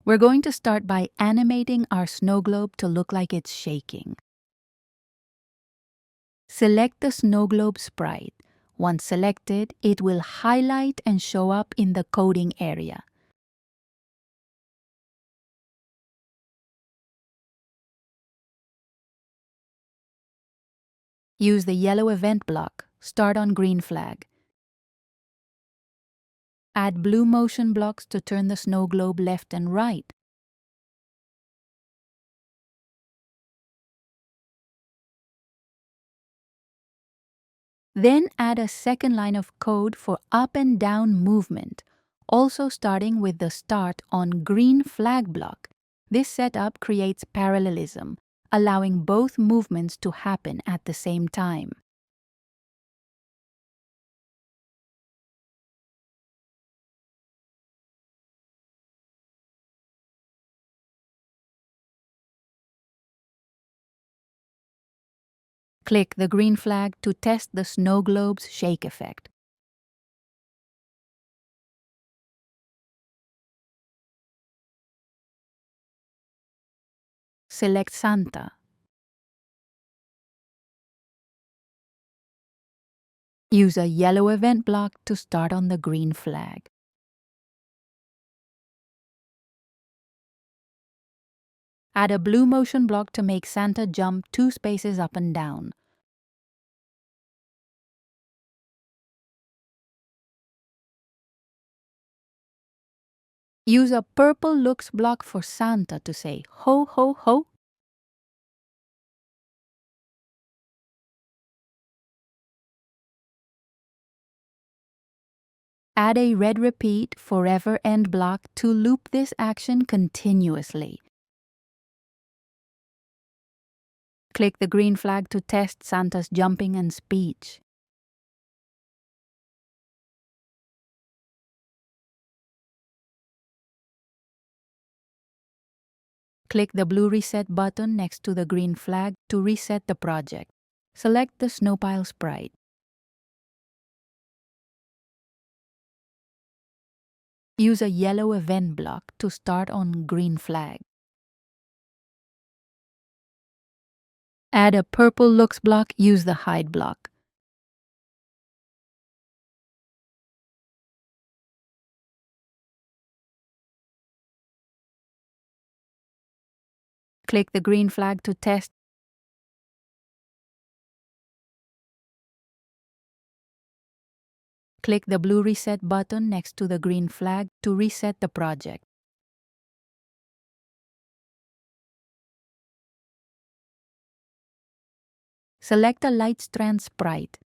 We're going to start by animating our snow globe to look like it's shaking. Select the snow globe sprite. Once selected, it will highlight and show up in the coding area. Use the yellow event block. Start on green flag. Add blue motion blocks to turn the snow globe left and right. Then add a second line of code for up and down movement, also starting with the start on green flag block. This setup creates parallelism, allowing both movements to happen at the same time. Click the green flag to test the snow globe's shake effect. Select Santa. Use a yellow event block to start on the green flag. Add a blue motion block to make Santa jump 2 spaces up and down. Use a purple looks block for Santa to say ho ho ho. Add a red repeat forever end block to loop this action continuously. Click the green flag to test Santa's jumping and speech. Click the blue reset button next to the green flag to reset the project. Select the snowpile sprite. Use a yellow event block to start on green flag. Add a purple looks block, use the hide block. Click the green flag to test. Click the blue reset button next to the green flag to reset the project. Select a light strand sprite.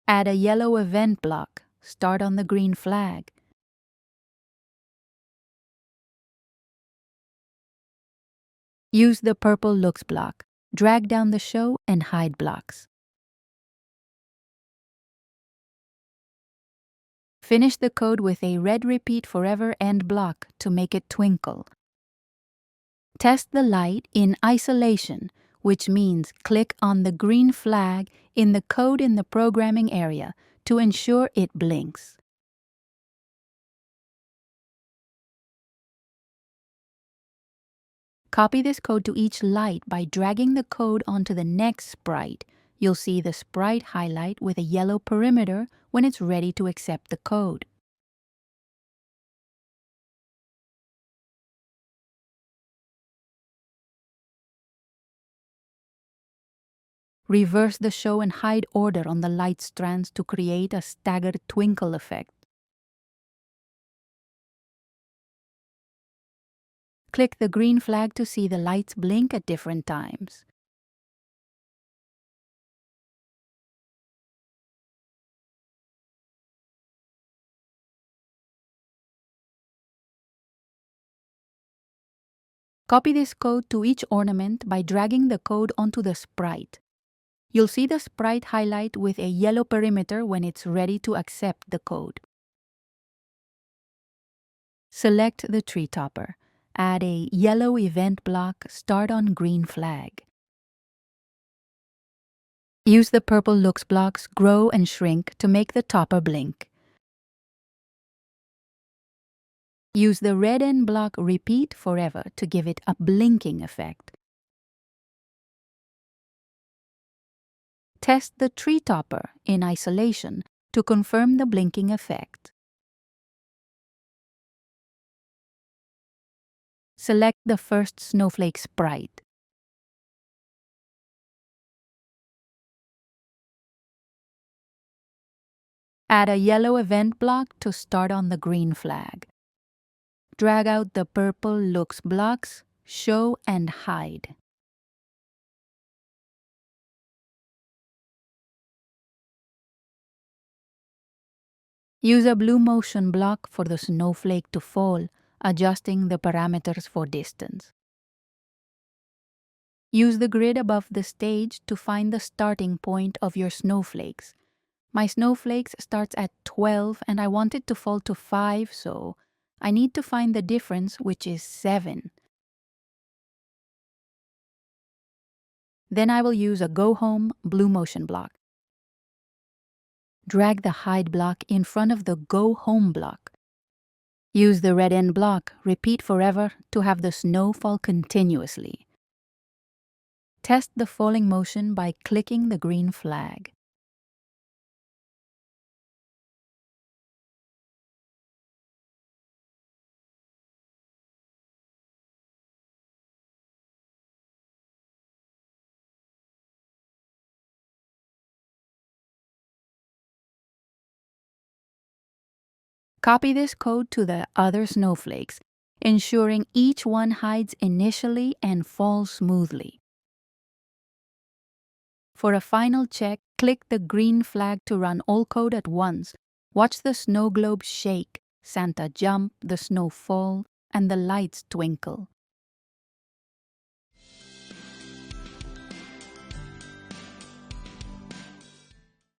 Add a yellow event block. Start on the green flag. Use the purple looks block. Drag down the show and hide blocks. Finish the code with a red repeat forever end block to make it twinkle. Test the light in isolation, which means click on the green flag in the code in the programming area to ensure it blinks. Copy this code to each light by dragging the code onto the next sprite. You'll see the sprite highlight with a yellow perimeter when it's ready to accept the code. Reverse the show and hide order on the light strands to create a staggered twinkle effect. Click the green flag to see the lights blink at different times. Copy this code to each ornament by dragging the code onto the sprite. You'll see the sprite highlight with a yellow perimeter when it's ready to accept the code. Select the tree topper. Add a yellow event block, start on green flag. Use the purple looks blocks grow and shrink to make the topper blink. Use the red end block repeat forever to give it a blinking effect. Test the tree topper in isolation to confirm the blinking effect. Select the first snowflake sprite. Add a yellow event block to start on the green flag. Drag out the purple looks blocks, show and hide. Use a blue motion block for the snowflake to fall, adjusting the parameters for distance. Use the grid above the stage to find the starting point of your snowflakes. My snowflakes starts at 12 and I want it to fall to 5, so I need to find the difference, which is 7. Then I will use a Go Home blue motion block. Drag the hide block in front of the Go Home block. Use the red end block, repeat forever to have the snow fall continuously. Test the falling motion by clicking the green flag. Copy this code to the other snowflakes, ensuring each one hides initially and falls smoothly. For a final check, click the green flag to run all code at once. Watch the snow globe shake, Santa jump, the snow fall, and the lights twinkle.